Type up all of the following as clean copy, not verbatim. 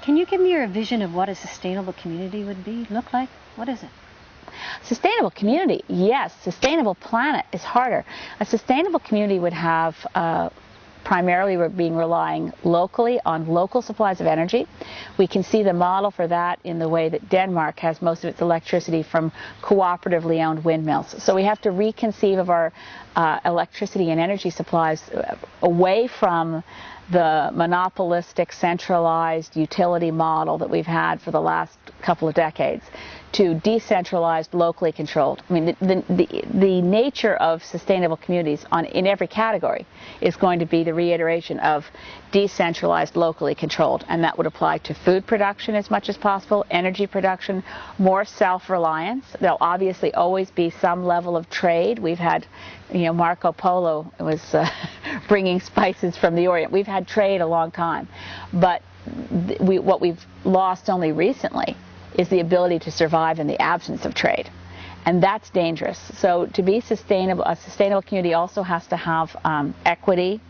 Can you give me your vision of what a sustainable community would look like? What is it? Sustainable community, yes. Sustainable planet is harder. A sustainable community would have primarily we're relying locally on local supplies of energy. We can see the model for that in the way that Denmark has most of its electricity from cooperatively owned windmills. So we have to reconceive of our electricity and energy supplies away from the monopolistic, centralized utility model that we've had for the last couple of decades to decentralized, locally controlled. I mean, the nature of sustainable communities in every category is going to be the reiteration of decentralized, locally controlled, and that would apply to food production as much as possible, energy production, more self-reliance. There'll obviously always be some level of trade. We've had, Marco Polo was bringing spices from the Orient. We've had trade a long time, but what we've lost only recently is the ability to survive in the absence of trade. And that's dangerous. So to be sustainable, a sustainable community also has to have equity,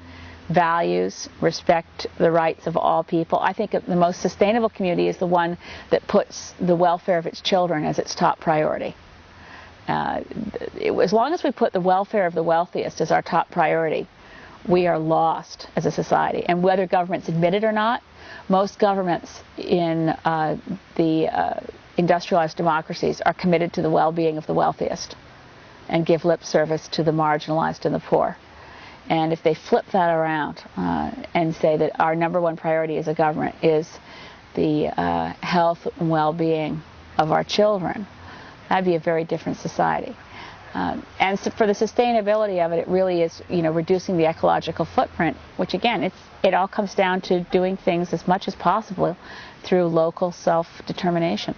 values, respect the rights of all people. I think the most sustainable community is the one that puts the welfare of its children as its top priority. As long as we put the welfare of the wealthiest as our top priority, we are lost as a society. And whether governments admit it or not, most governments in the industrialized democracies are committed to the well-being of the wealthiest and give lip service to the marginalized and the poor. And if they flip that around and say that our number one priority as a government is the health and well-being of our children, that'd be a very different society. And so for the sustainability of it, it really is, reducing the ecological footprint, which again, it all comes down to doing things as much as possible through local self-determination.